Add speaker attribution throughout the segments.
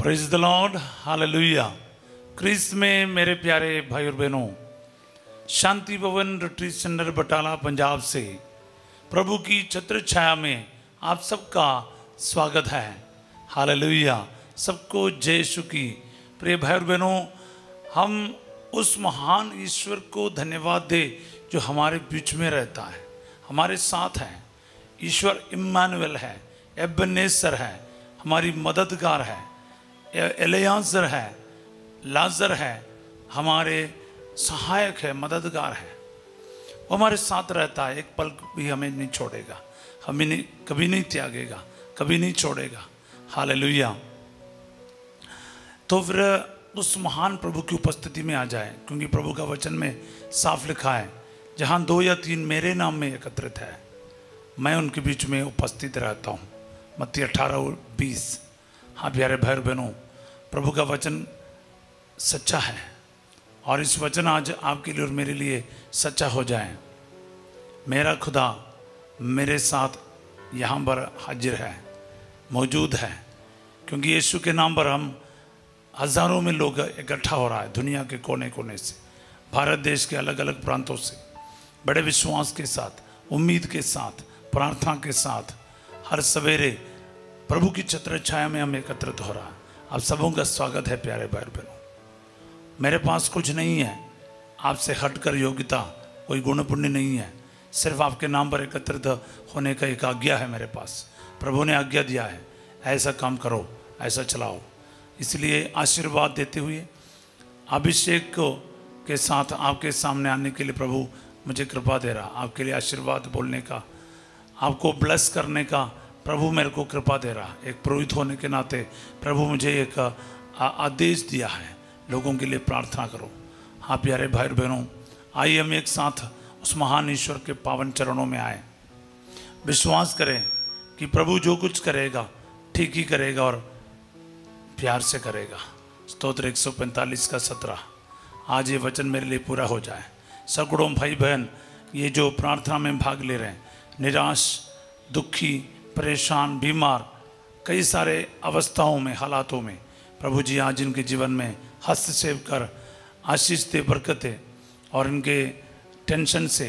Speaker 1: Praise the Lord, hallelujah. Christ में मेरे प्यारे भाई और बहनों, शांति भवन रिट्रीट सेंटर बटाला पंजाब से प्रभु की छत्र छाया में आप सबका स्वागत है। हालेलुया। सबको जय यीशु की। प्रिय भाई और बहनों, हम उस महान ईश्वर को धन्यवाद दे जो हमारे बीच में रहता है, हमारे साथ है। ईश्वर इम्मानुएल है, एबनेसर है, हमारी मददगार है, एलियाजर है, लाजर है, हमारे सहायक है, मददगार है। वो हमारे साथ रहता है, एक पल भी हमें नहीं छोड़ेगा, हमें नहीं, कभी नहीं त्यागेगा, कभी नहीं छोड़ेगा। हालेलुया। तो फिर उस महान प्रभु की उपस्थिति में आ जाए, क्योंकि प्रभु का वचन में साफ लिखा है, जहाँ 2 या 3 मेरे नाम में एकत्रित है, मैं उनके बीच में उपस्थित रहता हूँ। मत्ती 18:20। हाँ प्यारे भाई बहनों, प्रभु का वचन सच्चा है और इस वचन आज आपके लिए और मेरे लिए सच्चा हो जाए। मेरा खुदा मेरे साथ यहाँ पर हाजिर है, मौजूद है, क्योंकि यीशु के नाम पर हम हज़ारों में लोग इकट्ठा हो रहा है, दुनिया के कोने कोने से, भारत देश के अलग अलग प्रांतों से, बड़े विश्वास के साथ, उम्मीद के साथ, प्रार्थना के साथ हर सवेरे प्रभु की छत्र छाया में हम एकत्रित हो रहा है। आप सबों का स्वागत है प्यारे भाई बहनों। मेरे पास कुछ नहीं है, आपसे हटकर योग्यता, कोई गुण पुण्य नहीं है, सिर्फ आपके नाम पर एकत्रित होने का एक आज्ञा है मेरे पास। प्रभु ने आज्ञा दिया है, ऐसा काम करो, ऐसा चलाओ। इसलिए आशीर्वाद देते हुए अभिषेक के साथ आपके सामने आने के लिए प्रभु मुझे कृपा दे रहा, आपके लिए आशीर्वाद बोलने का, आपको ब्लेस करने का प्रभु मेरे को कृपा दे रहा। एक पुरोहित होने के नाते प्रभु मुझे एक आदेश दिया है, लोगों के लिए प्रार्थना करो। हाँ प्यारे भाई बहनों, आइए हम एक साथ उस महान ईश्वर के पावन चरणों में आए। विश्वास करें कि प्रभु जो कुछ करेगा ठीक ही करेगा और प्यार से करेगा। स्तोत्र 145:17। आज ये वचन मेरे लिए पूरा हो जाए। सैकड़ों भाई बहन ये जो प्रार्थना में भाग ले रहे हैं, निराश, दुखी, परेशान, बीमार, कई सारे अवस्थाओं में, हालातों में, प्रभु जी आज इनके जीवन में हस्तक्षेप कर आशीष दे, बरकत दे, और इनके टेंशन से,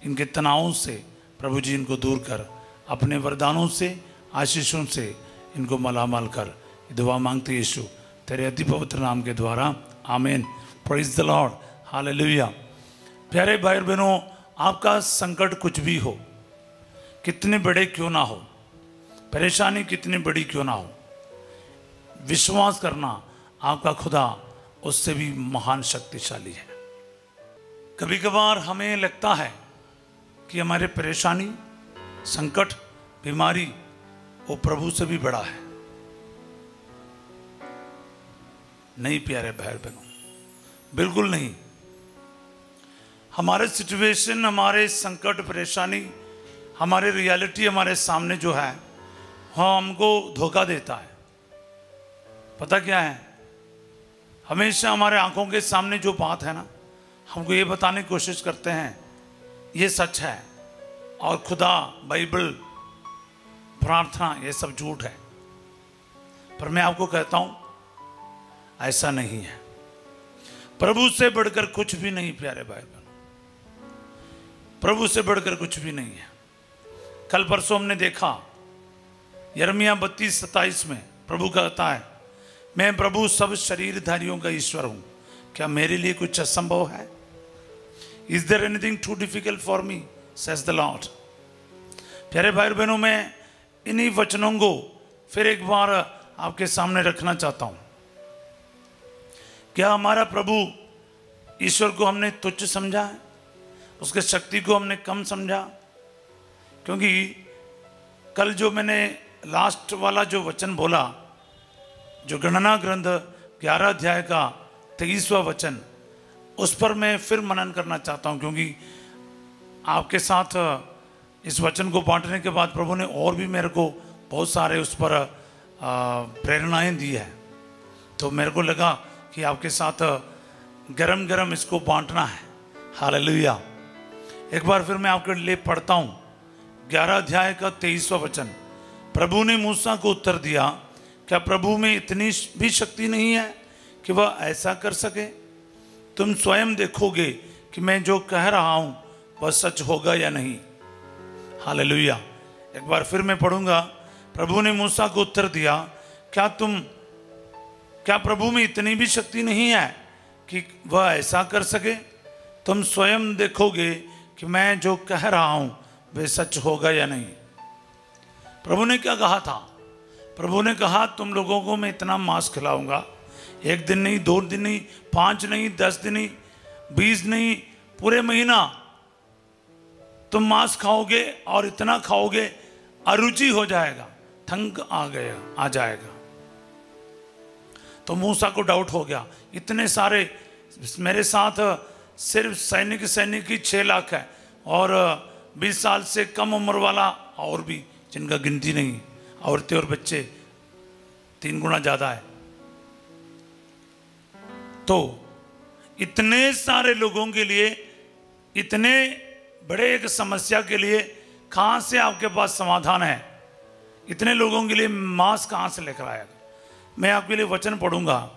Speaker 1: इनके तनावों से प्रभु जी इनको दूर कर, अपने वरदानों से, आशीषों से इनको मालामाल कर। दुआ मांगते यीशु तेरे अति पवित्र नाम के द्वारा, आमीन। Praise the Lord, hallelujah. प्यारे भाई बहनों, आपका संकट कुछ भी हो, कितने बड़े क्यों ना हो, परेशानी कितनी बड़ी क्यों ना हो, विश्वास करना आपका खुदा उससे भी महान शक्तिशाली है। कभी कभार हमें लगता है कि हमारे परेशानी, संकट, बीमारी वो प्रभु से भी बड़ा है। नहीं प्यारे भाई बहनों, बिल्कुल नहीं। हमारे सिचुएशन, हमारे संकट, परेशानी, हमारे रियलिटी हमारे सामने जो है, हाँ हमको धोखा देता है। पता क्या है, हमेशा हमारे आंखों के सामने जो बात है ना, हमको ये बताने की कोशिश करते हैं ये सच है, और खुदा, बाइबल, प्रार्थना ये सब झूठ है। पर मैं आपको कहता हूं ऐसा नहीं है। प्रभु से बढ़कर कुछ भी नहीं प्यारे भाई बहनों, प्रभु से बढ़कर कुछ भी नहीं है। कल परसों हमने देखा यिर्मयाह 32:27 में प्रभु कहता है, मैं प्रभु सब शरीरधारियों का ईश्वर हूं, क्या मेरे लिए कुछ असंभव है? Is there anything too difficult for me, says the Lord. प्यारे भाई बहनों, मैं इन्हीं वचनों को फिर एक बार आपके सामने रखना चाहता हूं। क्या हमारा प्रभु ईश्वर को हमने तुच्छ समझा है? उसके शक्ति को हमने कम समझा? क्योंकि कल जो मैंने लास्ट वाला जो वचन बोला, जो गणना ग्रंथ 11 अध्याय का 23वां वचन, उस पर मैं फिर मनन करना चाहता हूं, क्योंकि आपके साथ इस वचन को बांटने के बाद प्रभु ने और भी मेरे को बहुत सारे उस पर प्रेरणाएं दी है। तो मेरे को लगा कि आपके साथ गरम गरम इसको बांटना है। हालेलुया। एक बार फिर मैं आपके लिए पढ़ता हूं 11 अध्याय का 23वां वचन। प्रभु ने मूसा को उत्तर दिया, क्या प्रभु में इतनी भी शक्ति नहीं है कि वह ऐसा कर सके? तुम स्वयं देखोगे कि मैं जो कह रहा हूं वह सच होगा या नहीं। हालेलुया। एक बार फिर मैं पढ़ूंगा। प्रभु ने मूसा को उत्तर दिया, क्या प्रभु में इतनी भी शक्ति नहीं है कि वह ऐसा कर सके? तुम स्वयं देखोगे कि मैं जो कह रहा हूं वह सच होगा या नहीं। प्रभु ने क्या कहा था? प्रभु ने कहा, तुम लोगों को मैं इतना मांस खिलाऊंगा, 1 दिन नहीं, 2 दिन नहीं, 5 नहीं, 10 दिन नहीं, 20 नहीं, पूरे महीना तुम मांस खाओगे और इतना खाओगे अरुचि हो जाएगा, थंक आ जाएगा। तो मूसा को डाउट हो गया, इतने सारे मेरे साथ सिर्फ सैनिक ही 6 लाख है और 20 साल से कम उम्र वाला और भी जिनका गिनती नहीं, औरतें और बच्चे 3 गुना ज्यादा है। तो इतने सारे लोगों के लिए, इतने बड़े एक समस्या के लिए कहां से आपके पास समाधान है? इतने लोगों के लिए मांस कहां से लेकर आएगा? मैं आपके लिए वचन पढ़ूंगा।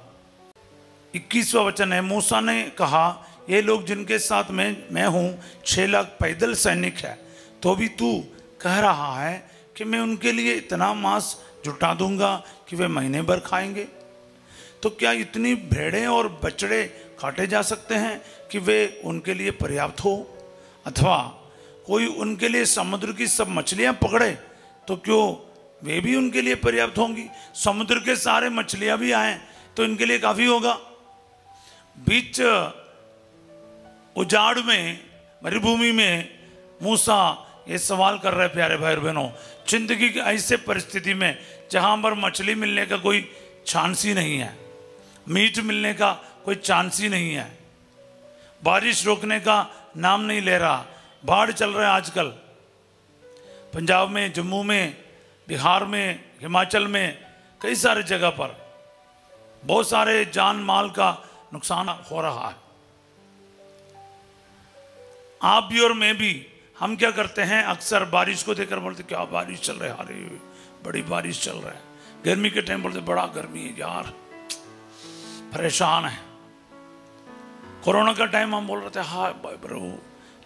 Speaker 1: 21वां वचन है। मूसा ने कहा, ये लोग जिनके साथ मैं हूं 6 लाख पैदल सैनिक है, तो भी तू कह रहा है कि मैं उनके लिए इतना मांस जुटा दूंगा कि वे महीने भर खाएंगे? तो क्या इतनी भेड़ें और बछड़े काटे जा सकते हैं कि वे उनके लिए पर्याप्त हो? अथवा कोई उनके लिए समुद्र की सब मछलियां पकड़े तो क्यों वे भी उनके लिए पर्याप्त होंगी? समुद्र के सारे मछलियां भी आए तो इनके लिए काफी होगा। बीच उजाड़ में, मरुभूमि में मूसा ये सवाल कर रहे प्यारे भाई और बहनों, जिंदगी की ऐसे परिस्थिति में जहां पर मछली मिलने का कोई चांस ही नहीं है, मीट मिलने का कोई चांस ही नहीं है, बारिश रोकने का नाम नहीं ले रहा, बाढ़ चल रहा है आजकल पंजाब में, जम्मू में, बिहार में, हिमाचल में, कई सारे जगह पर बहुत सारे जान माल का नुकसान हो रहा है। आप भी और मैं भी, हम क्या करते हैं, अक्सर बारिश को देखकर बोलते क्या बारिश चल रहा है, अरे बड़ी बारिश चल रहा है। गर्मी के टाइम बोलते बड़ा गर्मी है यार, परेशान है। कोरोना का टाइम हम बोल रहे थे हाँ प्रभु,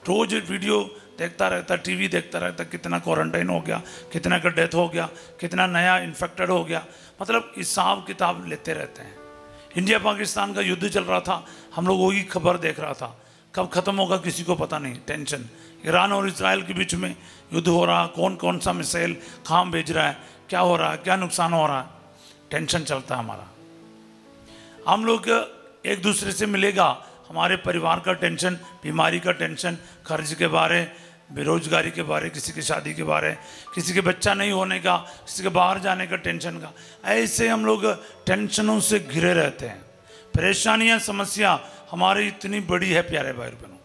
Speaker 1: रोज वीडियो देखता रहता, टीवी देखता रहता, कितना क्वारंटाइन हो गया, कितना का डेथ हो गया, कितना नया इन्फेक्टेड हो गया, मतलब हिसाब किताब लेते रहते हैं। इंडिया पाकिस्तान का युद्ध चल रहा था, हम लोग वही खबर देख रहा था, कब खत्म होगा किसी को पता नहीं, टेंशन। ईरान और इजराइल के बीच में युद्ध हो रहा, कौन कौन सा मिसाइल कहाँ भेज रहा है, क्या हो रहा है, क्या नुकसान हो रहा है, टेंशन चलता है हमारा। हम लोग एक दूसरे से मिलेगा, हमारे परिवार का टेंशन, बीमारी का टेंशन, कर्ज के बारे, बेरोजगारी के बारे, किसी की शादी के बारे, किसी के बच्चा नहीं होने का, किसी के बाहर जाने का टेंशन का, ऐसे हम लोग टेंशनों से घिरे रहते हैं। परेशानियां, समस्या हमारी इतनी बड़ी है प्यारे भाई बहनों,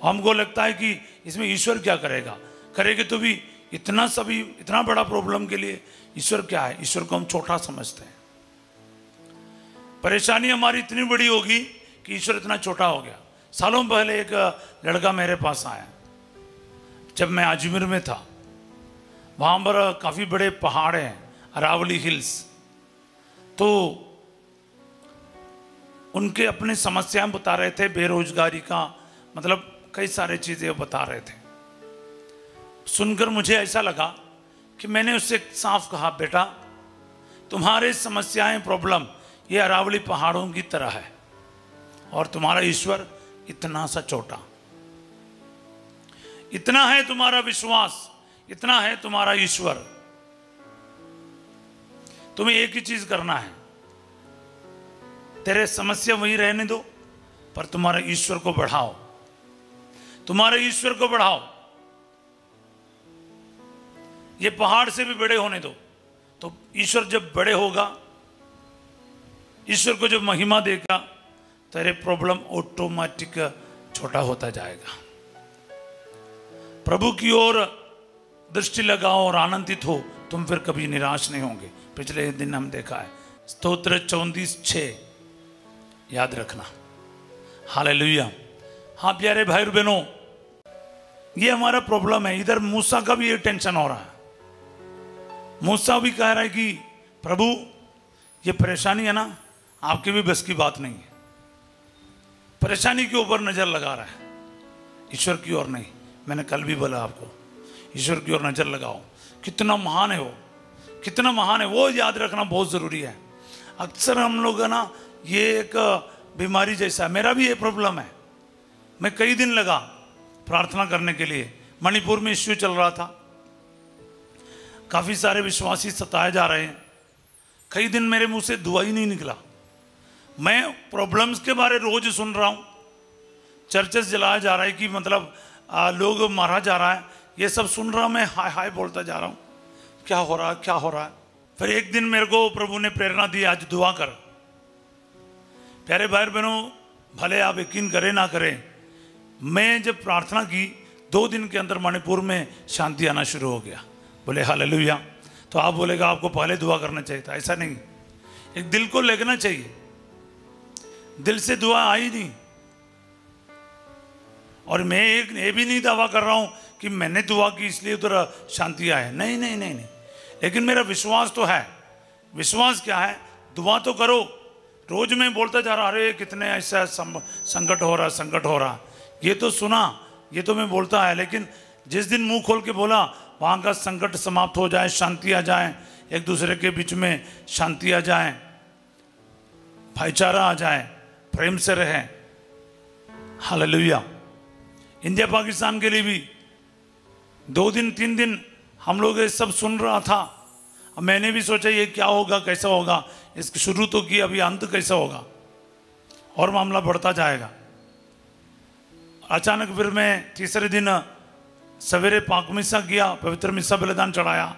Speaker 1: हमको लगता है कि इसमें ईश्वर क्या करेगा, करेगा तो भी इतना बड़ा प्रॉब्लम के लिए ईश्वर क्या है? ईश्वर को हम छोटा समझते हैं। परेशानी हमारी इतनी बड़ी होगी कि ईश्वर इतना छोटा हो गया। सालों पहले एक लड़का मेरे पास आया, जब मैं अजमेर में था, वहां पर काफी बड़े पहाड़ हैं, अरावली हिल्स, तो उनके अपनी समस्याएं बता रहे थे, बेरोजगारी का, मतलब कई सारे चीजें बता रहे थे। सुनकर मुझे ऐसा लगा कि मैंने उससे साफ कहा, बेटा तुम्हारे समस्याएं, प्रॉब्लम ये अरावली पहाड़ों की तरह है और तुम्हारा ईश्वर इतना सा छोटा। इतना है तुम्हारा विश्वास, इतना है तुम्हारा ईश्वर। तुम्हें एक ही चीज करना है, तेरे समस्या वही रहने दो, पर तुम्हारे ईश्वर को बढ़ाओ, तुम्हारे ईश्वर को बढ़ाओ। ये पहाड़ से भी बड़े होने दो, तो ईश्वर जब बड़े होगा, ईश्वर को जब महिमा देगा, तेरे प्रॉब्लम ऑटोमेटिक छोटा होता जाएगा। प्रभु की ओर दृष्टि लगाओ और आनंदित हो, तुम फिर कभी निराश नहीं होंगे। पिछले दिन हम देखा है, स्तोत्र 34:6 याद रखना। हालेलुया। हाँ प्यारे भाई और बहनों, ये हमारा प्रॉब्लम है। इधर मूसा का भी ये टेंशन हो रहा है। मूसा भी कह रहा है कि प्रभु ये परेशानी है ना, आपकी भी बस की बात नहीं है। परेशानी के ऊपर नजर लगा रहा है, ईश्वर की ओर नहीं। मैंने कल भी बोला आपको, ईश्वर की ओर नजर लगाओ। कितना महान है वो, कितना महान है वो, याद रखना बहुत जरूरी है। अक्सर हम लोग है ना, ये एक बीमारी जैसा है। मेरा भी ये प्रॉब्लम है। मैं कई दिन लगा प्रार्थना करने के लिए। मणिपुर में इश्यू चल रहा था, काफी सारे विश्वासी सताए जा रहे हैं। कई दिन मेरे मुंह से दुआ ही नहीं निकला। मैं प्रॉब्लम्स के बारे रोज सुन रहा हूँ, चर्चेस जलाया जा रहा है कि मतलब लोग मारा जा रहा है, ये सब सुन रहा मैं, हाय हाय बोलता जा रहा हूँ, क्या हो रहा है, क्या हो रहा है। फिर एक दिन मेरे को प्रभु ने प्रेरणा दी, आज दुआ कर। प्यारे भाई बहनों, भले आप यकीन करें ना करें, मैं जब प्रार्थना की 2 दिन के अंदर मणिपुर में शांति आना शुरू हो गया। बोले हालेलुया। तो आप बोलेगा आपको पहले दुआ करना चाहिए था। ऐसा नहीं, एक दिल को लगना चाहिए। दिल से दुआ आई नहीं। और मैं एक ये भी नहीं दावा कर रहा हूं कि मैंने दुआ की इसलिए उधर शांति आए, नहीं नहीं नहीं नहीं। लेकिन मेरा विश्वास तो है। विश्वास क्या है? दुआ तो करो। रोज मैं बोलता जा रहा, अरे कितने ऐसा संकट हो रहा, संकट हो रहा। ये तो सुना, ये तो मैं बोलता है, लेकिन जिस दिन मुंह खोल के बोला वहां का संकट समाप्त हो जाए, शांति आ जाए, एक दूसरे के बीच में शांति आ जाए, भाईचारा आ जाए, प्रेम से रहे। हालेलुया। इंडिया पाकिस्तान के लिए भी 2 दिन 3 दिन हम लोग ये सब सुन रहा था। अब मैंने भी सोचा ये क्या होगा, कैसा होगा। इसकी शुरू तो की, अभी अंत कैसा होगा, और मामला बढ़ता जाएगा। अचानक फिर मैं तीसरे दिन सवेरे पाक मिसा किया, पवित्र मिसा बलिदान चढ़ाया।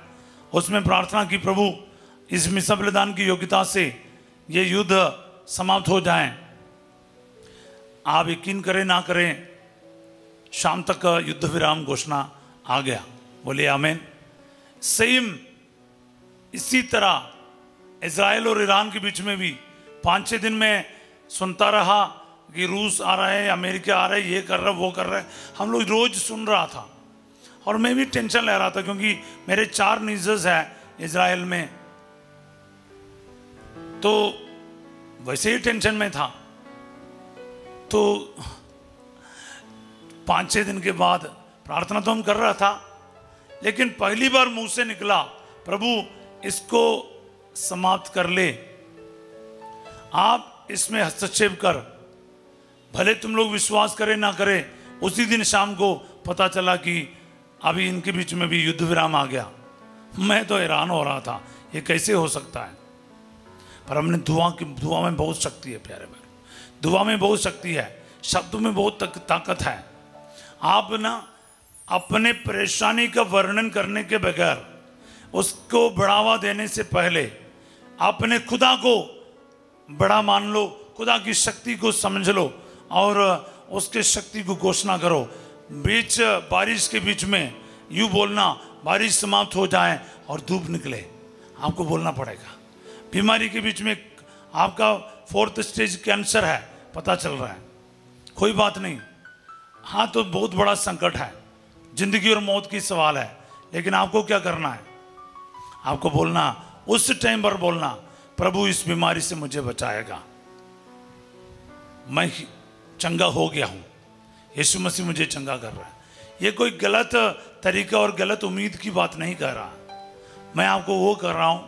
Speaker 1: उसमें प्रार्थना की, प्रभु इस मिसा बलिदान की योग्यता से ये युद्ध समाप्त हो जाए। आप यकीन करें ना करें, शाम तक युद्ध विराम घोषणा आ गया। बोले आमीन। सेम इसी तरह इजराइल और ईरान के बीच में भी 5-6 दिन में सुनता रहा कि रूस आ रहा है, अमेरिका आ रहा है, ये कर रहा है, वो कर रहा है। हम लोग रोज सुन रहा था और मैं भी टेंशन ले रहा था, क्योंकि मेरे 4 नीजर्स हैं इजराइल में, तो वैसे ही टेंशन में था। तो 5-6 दिन के बाद प्रार्थना तो हम कर रहा था, लेकिन पहली बार मुंह से निकला, प्रभु इसको समाप्त कर ले, आप इसमें हस्तक्षेप कर। भले तुम लोग विश्वास करें ना करें। उसी दिन शाम को पता चला कि अभी इनके बीच में भी युद्ध विराम आ गया। मैं तो हैरान हो रहा था, ये कैसे हो सकता है। पर हमने दुआ में बहुत शक्ति है प्यारे भाई, दुआ में बहुत शक्ति है, शब्दों में बहुत ताकत है। आप ना अपने परेशानी का वर्णन करने के बगैर, उसको बढ़ावा देने से पहले अपने खुदा को बड़ा मान लो, खुदा की शक्ति को समझ लो और उसके शक्ति को घोषणा करो। बीच बारिश के बीच में यूं बोलना, बारिश समाप्त हो जाए और धूप निकले, आपको बोलना पड़ेगा। बीमारी के बीच में आपका 4th स्टेज कैंसर है, पता चल रहा है, कोई बात नहीं। हाँ तो बहुत बड़ा संकट है, जिंदगी और मौत की सवाल है, लेकिन आपको क्या करना है? आपको बोलना, उस टाइम पर बोलना, प्रभु इस बीमारी से मुझे बचाएगा, मैं चंगा हो गया हूं, यीशु मसीह मुझे चंगा कर रहा है। ये कोई गलत तरीका और गलत उम्मीद की बात नहीं कर रहा, मैं आपको वो कर रहा हूं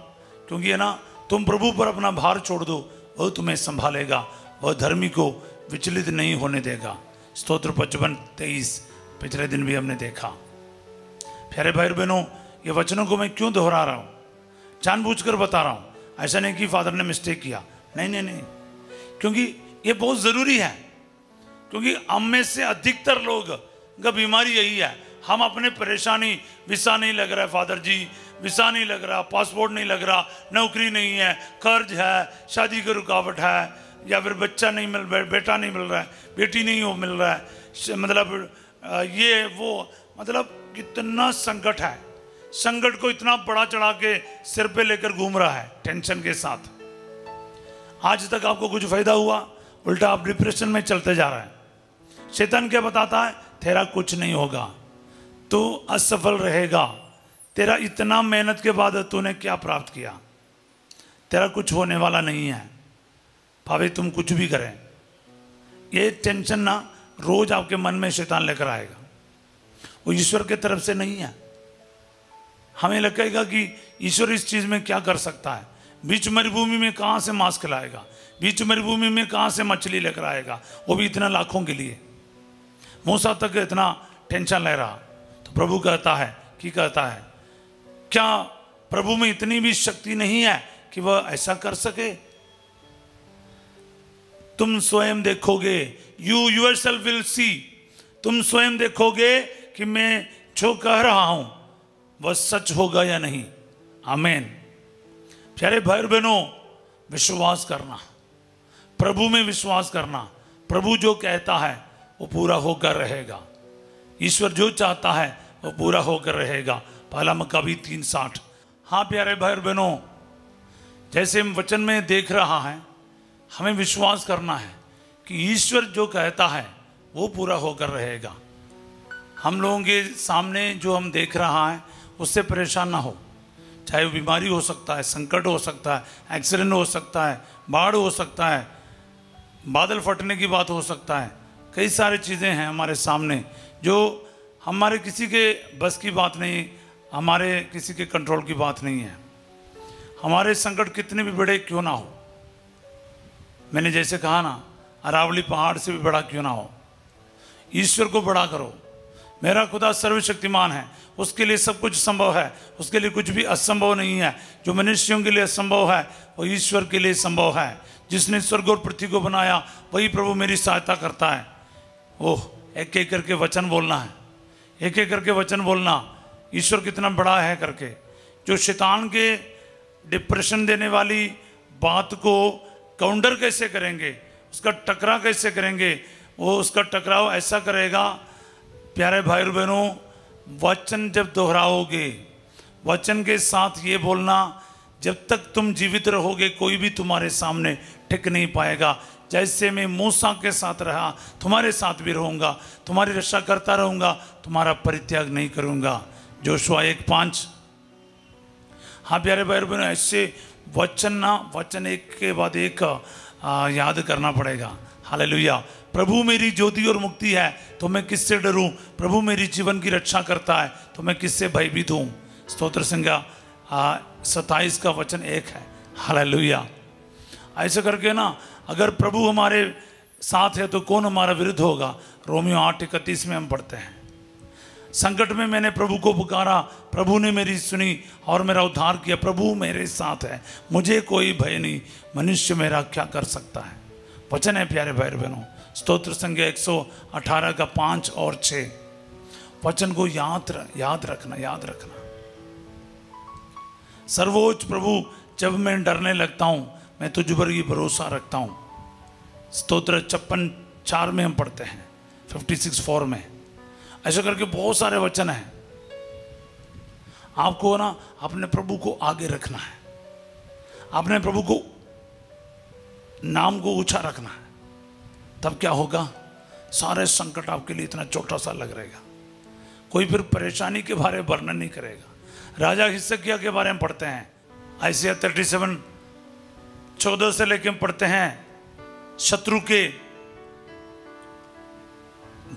Speaker 1: क्योंकि है ना, तुम प्रभु पर अपना भार छोड़ दो, वह तुम्हें संभालेगा, वह धर्मी को विचलित नहीं होने देगा। स्तोत्र 55-23 पिछले दिन भी हमने देखा। प्यारे भाई बहनों, ये वचनों को मैं क्यों दोहरा रहा हूँ? जानबूझकर बता रहा हूँ, ऐसा नहीं कि फादर ने मिस्टेक किया, नहीं नहीं नहीं, क्योंकि ये बहुत ज़रूरी है। क्योंकि हम में से अधिकतर लोग का बीमारी यही है, हम अपने परेशानी, वीसा नहीं लग रहा है फादर जी, वीसा नहीं लग रहा, पासपोर्ट नहीं लग रहा, नौकरी नहीं है, कर्ज है, शादी की रुकावट है, या फिर बच्चा नहीं मिल रहा, बेटा नहीं मिल रहा है, बेटी नहीं हो मिल रहा है, मतलब ये वो, मतलब कितना संकट है। संकट को इतना बड़ा चढ़ा के सिर पे लेकर घूम रहा है टेंशन के साथ। आज तक आपको कुछ फायदा हुआ? उल्टा आप डिप्रेशन में चलते जा रहे हैं। शैतान क्या बताता है? तेरा कुछ नहीं होगा, तू असफल रहेगा, तेरा इतना मेहनत के बाद तूने क्या प्राप्त किया? तेरा कुछ होने वाला नहीं है, भावे तुम कुछ भी करें। ये टेंशन ना रोज आपके मन में शैतान लेकर आएगा, वो ईश्वर के तरफ से नहीं है। हमें लगेगा कि ईश्वर इस चीज में क्या कर सकता है, बीच मरुभूमि में कहां से मांस खिलाएगा, बीच मरुभूमि में कहां से मछली लेकर आएगा, वो भी इतना लाखों के लिए। मूसा तक इतना टेंशन ले रहा, तो प्रभु कहता है क्या प्रभु में इतनी भी शक्ति नहीं है कि वह ऐसा कर सके? तुम स्वयं देखोगे, यू योरसेल्फ विल सी, तुम स्वयं देखोगे कि मैं जो कह रहा हूं वह सच होगा या नहीं। आमीन। प्यारे भाई बहनों, विश्वास करना, प्रभु में विश्वास करना, प्रभु जो कहता है वो पूरा होकर रहेगा, ईश्वर जो चाहता है वो पूरा होकर रहेगा। पहला मक्काबी 3:60। हाँ प्यारे भाई बहनों, जैसे हम वचन में देख रहा है, हमें विश्वास करना है कि ईश्वर जो कहता है वो पूरा होकर रहेगा। हम लोगों के सामने जो हम देख रहा है उससे परेशान ना हो, चाहे वो बीमारी हो सकता है, संकट हो सकता है, एक्सीडेंट हो सकता है, बाढ़ हो सकता है, बादल फटने की बात हो सकता है, कई सारी चीज़ें हैं हमारे सामने जो हमारे किसी के बस की बात नहीं, हमारे किसी के कंट्रोल की बात नहीं है। हमारे संकट कितने भी बड़े क्यों ना हो, मैंने जैसे कहा ना, अरावली पहाड़ से भी बड़ा क्यों ना हो, ईश्वर को बड़ा करो। मेरा खुदा सर्वशक्तिमान है, उसके लिए सब कुछ संभव है, उसके लिए कुछ भी असंभव नहीं है। जो मनुष्यों के लिए असंभव है वो ईश्वर के लिए संभव है। जिसने स्वर्ग और पृथ्वी को बनाया वही प्रभु मेरी सहायता करता है। ओह, एक एक करके वचन बोलना है, एक एक करके वचन बोलना, ईश्वर कितना बड़ा है करके। जो शैतान के डिप्रेशन देने वाली बात को काउंटर कैसे करेंगे, उसका टकराव कैसे करेंगे, वो उसका टकराव ऐसा करेगा। प्यारे भाई और बहनों, वचन जब दोहराओगे, वचन के साथ ये बोलना, जब तक तुम जीवित रहोगे कोई भी तुम्हारे सामने टिक नहीं पाएगा। जैसे मैं मूसा के साथ रहा, तुम्हारे साथ भी रहूंगा, तुम्हारी रक्षा करता रहूंगा, तुम्हारा परित्याग नहीं करूंगा। जोशुआ 1:5। हाँ प्यारे भाई और बहनों, ऐसे वचन ना, वचन एक के बाद एक याद करना पड़ेगा। हालेलुया। प्रभु मेरी ज्योति और मुक्ति है तो मैं किससे डरूं, प्रभु मेरी जीवन की रक्षा करता है तो मैं किससे भयभीत हूं। स्तोत्र संज्ञा 27 का वचन 1 है। हालेलुया। ऐसे करके ना, अगर प्रभु हमारे साथ है तो कौन हमारा विरुद्ध होगा। रोमियो 8:31 में हम पढ़ते हैं, संकट में मैंने प्रभु को पुकारा, प्रभु ने मेरी सुनी और मेरा उद्धार किया। प्रभु मेरे साथ है, मुझे कोई भय नहीं, मनुष्य मेरा क्या कर सकता है। वचन है प्यारे भाई बहनों। स्तोत्र संज्ञा 118 का 5 और 6। वचन को याद रखना। सर्वोच्च प्रभु, जब मैं डरने लगता हूं मैं तुझ पर ही भरोसा रखता हूं। स्तोत्र 56:4 में हम पढ़ते हैं, 56:4 में। ऐसा करके बहुत सारे वचन हैं। आपको ना अपने प्रभु को आगे रखना है, अपने प्रभु को नाम को ऊंचा रखना है। तब क्या होगा, सारे संकट आपके लिए इतना छोटा सा लग रहेगा, कोई फिर परेशानी के बारे में वर्णन नहीं करेगा। राजा हिजकिय्याह के बारे में पढ़ते हैं, आयशा 37:14 से लेकर पढ़ते हैं, शत्रु के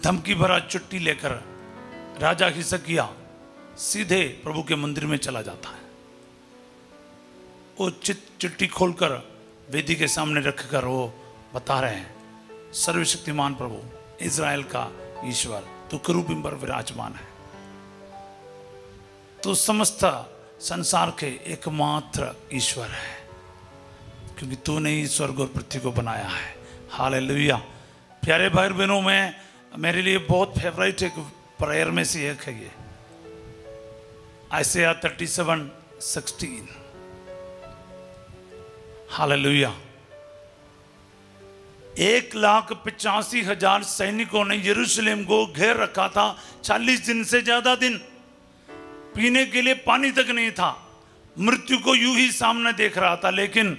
Speaker 1: धमकी भरा चिट्ठी लेकर राजा हिजकिय्याह सीधे प्रभु के मंदिर में चला जाता है। वो चिट्ठी खोलकर वेदी के सामने रखकर वो बता रहे हैं, सर्वशक्तिमान प्रभु, इज़राइल का ईश्वर, तू करूबिम पर विराजमान है, तो समस्त संसार के एकमात्र ईश्वर है, क्योंकि तूने ही स्वर्ग और पृथ्वी को बनाया है। हालेलुया। प्यारे भाई बहनों, मेरे लिए बहुत फेवरेट एक प्रेयर में से एक है ये, आयशा 37:16। हालेलुया। 1,85,000 सैनिकों ने यरूशलेम को घेर रखा था। 40 दिन से ज्यादा दिन पीने के लिए पानी तक नहीं था। मृत्यु को यूं ही सामने देख रहा था, लेकिन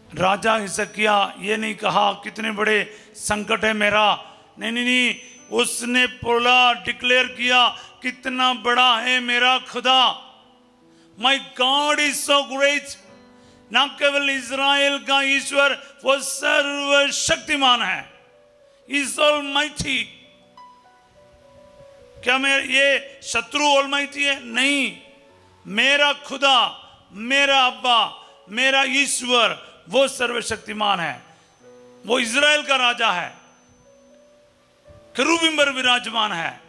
Speaker 1: राजा हिजकिय्याह ये नहीं कहा कितने बड़े संकट है मेरा, नहीं, उसने बोला, डिक्लेयर किया, कितना बड़ा है मेरा खुदा। माई गॉड इज सो ग्रेट, ना केवल इज़राइल का ईश्वर, वो सर्वशक्तिमान है, इज ऑलमाइटी। क्या मैं ये शत्रु ऑलमाइटी है? नहीं, मेरा खुदा, मेरा अब्बा, मेरा ईश्वर वो सर्वशक्तिमान है, वो इज़राइल का राजा है, केरूबिम पर विराजमान है,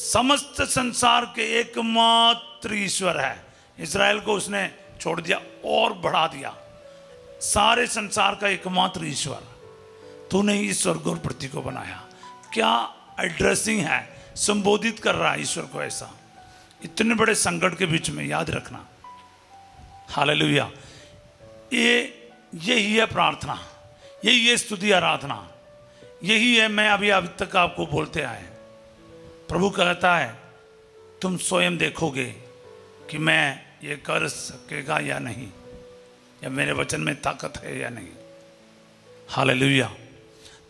Speaker 1: समस्त संसार के एकमात्र ईश्वर है। इज़राइल को उसने छोड़ दिया और बढ़ा दिया, सारे संसार का एकमात्र ईश्वर। तूने इस स्वर्ग और पृथ्वी को बनाया। क्या एड्रेसिंग है, संबोधित कर रहा है ईश्वर को ऐसा, इतने बड़े संकट के बीच में। याद रखना, हालेलुया। यही है प्रार्थना, यही है स्तुति आराधना, यही है मैं अभी तक आपको बोलते आए। प्रभु कहता है तुम स्वयं देखोगे कि मैं ये कर सकेगा या नहीं, या मेरे वचन में ताकत है या नहीं। हालेलुया।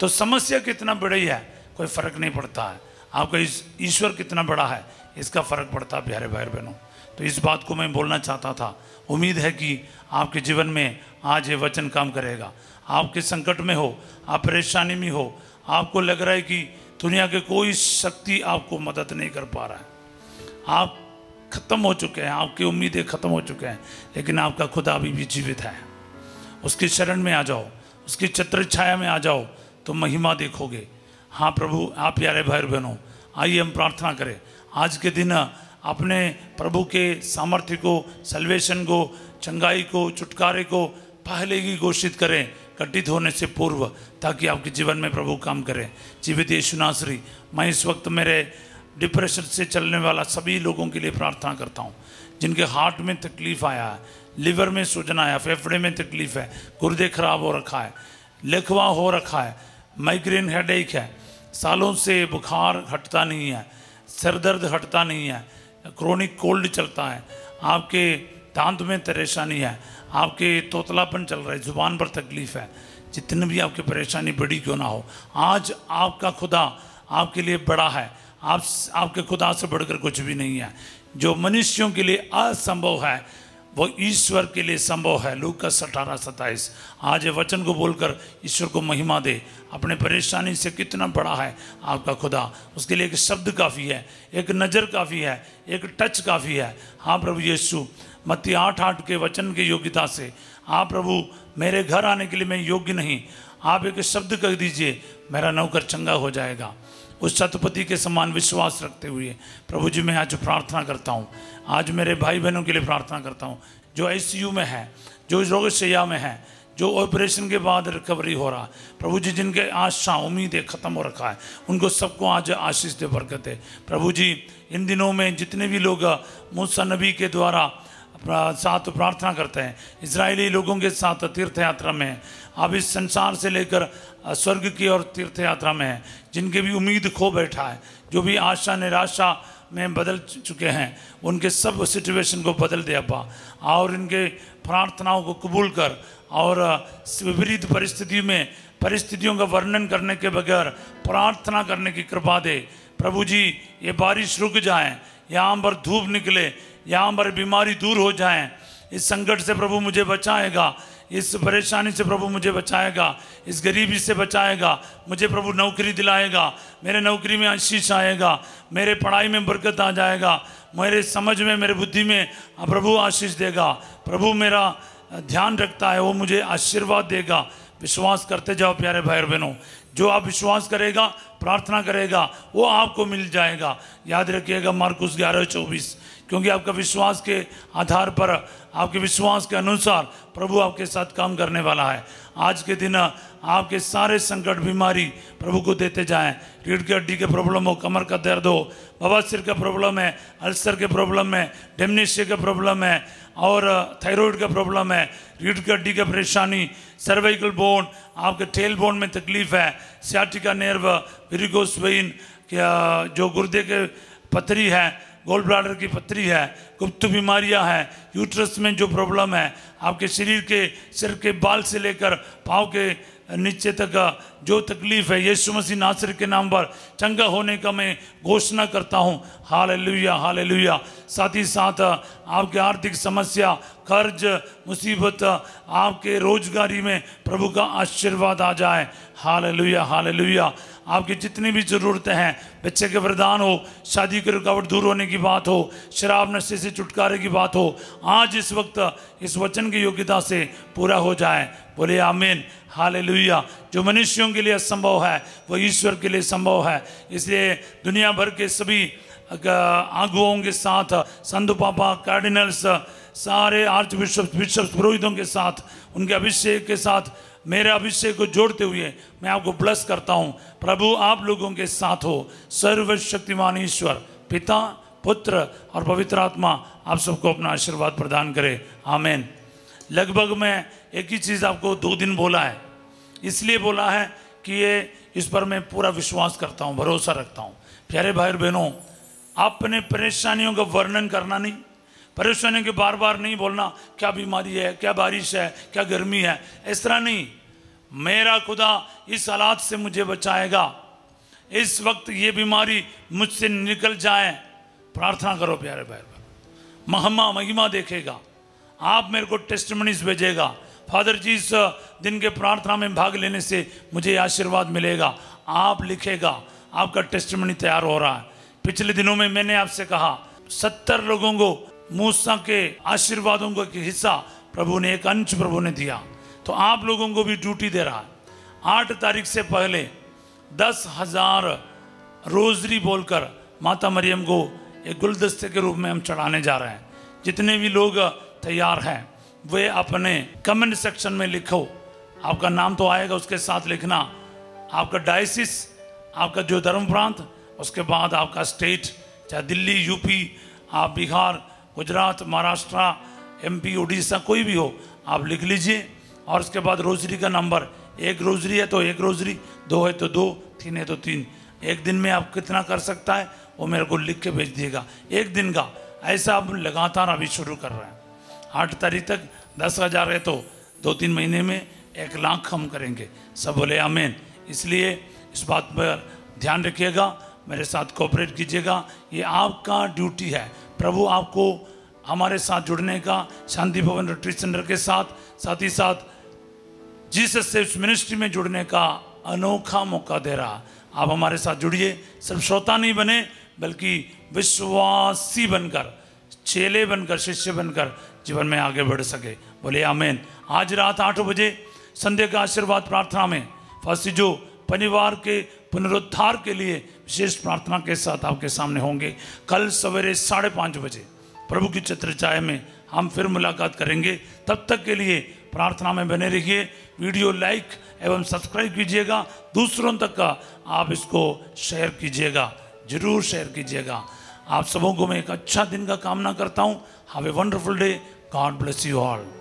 Speaker 1: तो समस्या कितना बड़ी है कोई फर्क नहीं पड़ता है, आपका ईश्वर कितना बड़ा है इसका फर्क पड़ता है प्यारे भाई बहनों। तो इस बात को मैं बोलना चाहता था। उम्मीद है कि आपके जीवन में आज ये वचन काम करेगा। आपके संकट में हो, आप परेशानी में हो, आपको लग रहा है कि दुनिया के कोई शक्ति आपको मदद नहीं कर पा रहा है, आप खत्म हो चुके हैं, आपकी उम्मीदें खत्म हो चुके हैं, लेकिन आपका खुदा अभी भी जीवित है। उसकी शरण में आ जाओ, उसकी छत्र छाया में आ जाओ तो महिमा देखोगे। हाँ प्रभु, आप प्यारे भाई बहनों, आइए हम प्रार्थना करें। आज के दिन अपने प्रभु के सामर्थ्य को, सल्वेशन को, चंगाई को, छुटकारे को पहले ही घोषित करें घटित होने से पूर्व, ताकि आपके जीवन में प्रभु काम करें। जीवित यीशु नासरी, मैं इस वक्त मेरे डिप्रेशन से चलने वाला सभी लोगों के लिए प्रार्थना करता हूँ, जिनके हार्ट में तकलीफ आया है, लिवर में सूजन आया, फेफड़े में तकलीफ है, गुर्दे खराब हो रखा है, लकवा हो रखा है, माइग्रेन हेडेक है, सालों से बुखार हटता नहीं है, सर दर्द हटता नहीं है, क्रोनिक कोल्ड चलता है, आपके दांत में परेशानी है, आपके तोतलापन चल रहा है, जुबान पर तकलीफ है, जितनी भी आपकी परेशानी बड़ी क्यों ना हो, आज आपका खुदा आपके लिए बड़ा है। आपके खुदा से बढ़कर कुछ भी नहीं है। जो मनुष्यों के लिए असंभव है वो ईश्वर के लिए संभव है। लूका 18:27। आज ये वचन को बोलकर ईश्वर को महिमा दे। अपने परेशानी से कितना बड़ा है आपका खुदा, उसके लिए एक शब्द काफ़ी है, एक नज़र काफ़ी है, एक टच काफ़ी है। हाँ प्रभु यीशु, मत्ती 8:8 के वचन की योग्यता से, हाँ प्रभु, मेरे घर आने के लिए मैं योग्य नहीं, आप एक शब्द कह दीजिए, मेरा नौकर चंगा हो जाएगा। उस शतपति के समान विश्वास रखते हुए प्रभु जी मैं आज प्रार्थना करता हूँ। आज मेरे भाई बहनों के लिए प्रार्थना करता हूँ जो ICU में है, जो रोगशैया में है, जो ऑपरेशन के बाद रिकवरी हो रहा है। प्रभु जी जिनके आशा उम्मीदें ख़त्म हो रखा है, उनको सबको आज आशीष दे, बरकत दे। प्रभु जी इन दिनों में जितने भी लोग मूसा नबी के द्वारा साथ प्रार्थना करते हैं, इजरायली लोगों के साथ तीर्थ यात्रा में, अब इस संसार से लेकर स्वर्ग की और तीर्थ यात्रा में है, जिनके भी उम्मीद खो बैठा है, जो भी आशा निराशा में बदल चुके हैं, उनके सब सिचुएशन को बदल दे अब्बा, और इनके प्रार्थनाओं को कबूल कर, और विपरीत परिस्थितियों का वर्णन करने के बगैर प्रार्थना करने की कृपा दे। प्रभु जी ये बारिश रुक जाए, यहाँ पर धूप निकले, यहाँ पर बीमारी दूर हो जाए, इस संकट से प्रभु मुझे बचाएगा, इस परेशानी से प्रभु मुझे बचाएगा, इस गरीबी से बचाएगा, मुझे प्रभु नौकरी दिलाएगा, मेरे नौकरी में आशीष आएगा, मेरे पढ़ाई में बरकत आ जाएगा, मेरे समझ में, मेरे बुद्धि में प्रभु आशीष देगा। प्रभु मेरा ध्यान रखता है, वो मुझे आशीर्वाद देगा। विश्वास करते जाओ प्यारे भाई और बहनों, जो आप विश्वास करेगा, प्रार्थना करेगा, वो आपको मिल जाएगा। याद रखिएगा मार्कुस 11:24, क्योंकि आपका विश्वास के आधार पर, आपके विश्वास के अनुसार प्रभु आपके साथ काम करने वाला है। आज के दिन आपके सारे संकट बीमारी प्रभु को देते जाएं। रीढ़ की हड्डी के प्रॉब्लम हो, कमर का दर्द हो, बवासीर का प्रॉब्लम है, अल्सर के प्रॉब्लम है, डेमनेशिया का प्रॉब्लम है, और थायराइड का प्रॉब्लम है, रीढ़ की हड्डी की परेशानी, सर्वाइकल बोन, आपके टेल बोन में तकलीफ है, सियाटिका नर्व, वेरिकोस वेन, जो गुर्दे के पथरी है, गोल ब्लाडर की पथरी है, गुप्त बीमारियां हैं, यूट्रस में जो प्रॉब्लम है, आपके शरीर के सिर के बाल से लेकर पाँव के नीचे तक जो तकलीफ है यीशु मसीह नासरी के नाम पर चंगा होने का मैं घोषणा करता हूँ। Hallelujah hallelujah. साथ ही साथ आपकी आर्थिक समस्या, कर्ज, मुसीबत, आपके रोजगारी में प्रभु का आशीर्वाद आ जाए। Hallelujah hallelujah. आपकी जितनी भी ज़रूरतें हैं, बच्चे के वरदान हो, शादी की रुकावट दूर होने की बात हो, शराब नशे से छुटकारे की बात हो, आज इस वक्त इस वचन की योग्यता से पूरा हो जाए। बोले आमीन हालेलुया। जो मनुष्यों के लिए असंभव है वो ईश्वर के लिए संभव है। इसलिए दुनिया भर के सभी आगुओं के साथ, संत पापा, कार्डिनल्स, सारे आर्च बिशप्स, पुरोहितों के साथ, उनके अभिषेक के साथ मेरे अभिषेक को जोड़ते हुए मैं आपको ब्लेस करता हूँ। प्रभु आप लोगों के साथ हो। सर्वशक्तिमान ईश्वर पिता, पुत्र और पवित्र आत्मा आप सबको अपना आशीर्वाद प्रदान करे। आमीन। लगभग मैं एक ही चीज़ आपको 2 दिन बोला है, इसलिए बोला है कि ये इस पर मैं पूरा विश्वास करता हूँ, भरोसा रखता हूँ। प्यारे भाई बहनों, अपने परेशानियों का वर्णन करना नहीं, परेशानियों के बार बार नहीं बोलना क्या बीमारी है, क्या बारिश है, क्या गर्मी है, इस तरह नहीं। मेरा खुदा इस हालात से मुझे बचाएगा, इस वक्त ये बीमारी मुझसे निकल जाए। प्रार्थना करो प्यारे भाई, महिमा देखेगा। आप मेरे को टेस्टिमनीज भेजेगा। फादर जी इस दिन के प्रार्थना में भाग लेने से मुझे आशीर्वाद मिलेगा। आप लिखेगा, आपका टेस्टिमनी तैयार हो रहा है। पिछले दिनों में मैंने आपसे कहा 70 लोगों को मूसा के आशीर्वादों का हिस्सा प्रभु ने, एक अंश प्रभु ने दिया, तो आप लोगों को भी ड्यूटी दे रहा है। 8 तारीख से पहले 10,000 रोजरी बोलकर माता मरियम को एक गुलदस्ते के रूप में हम चढ़ाने जा रहे हैं। जितने भी लोग तैयार हैं वे अपने कमेंट सेक्शन में लिखो, आपका नाम तो आएगा, उसके साथ लिखना आपका डायसिस, आपका जो धर्म प्रांत, उसके बाद आपका स्टेट, चाहे दिल्ली, यूपी, आप बिहार, गुजरात, महाराष्ट्र, एमपी, उड़ीसा, कोई भी हो, आप लिख लीजिए। और उसके बाद रोजरी का नंबर, 1 रोजरी है तो 1 रोजरी, 2 है तो 2, 3 है तो 3। एक दिन में आप कितना कर सकता है वो मेरे को लिख के भेज दिएगा, 1 दिन का। ऐसा आप लगातार अभी शुरू कर रहे हैं। 8 तारीख तक 10,000 है तो 2-3 महीने में 1 लाख हम करेंगे। सब बोले आमीन। इसलिए इस बात पर ध्यान रखिएगा, मेरे साथ कोऑपरेट कीजिएगा, ये आपका ड्यूटी है। प्रभु आपको हमारे साथ जुड़ने का, शांति भवन रिट्रीट सेंटर के साथ ही साथ जीसस सेव्स मिनिस्ट्री में जुड़ने का अनोखा मौका दे रहा। आप हमारे साथ जुड़िए, सिर्फ श्रोता नहीं बने बल्कि विश्वासी बनकर, चेले बनकर, शिष्य बनकर जीवन में आगे बढ़ सके। बोले आमीन। आज रात 8 बजे संध्या का आशीर्वाद प्रार्थना में फास्टी जो परिवार के पुनरुद्धार के लिए विशेष प्रार्थना के साथ आपके सामने होंगे। कल सवेरे 5:30 बजे प्रभु की छत्रछाया में हम फिर मुलाकात करेंगे। तब तक के लिए प्रार्थना में बने रहिए। वीडियो लाइक एवं सब्सक्राइब कीजिएगा, दूसरों तक का आप इसको शेयर कीजिएगा, जरूर शेयर कीजिएगा। आप सबों को मैं एक अच्छा दिन का कामना करता हूँ। Have a wonderful day. God bless you all.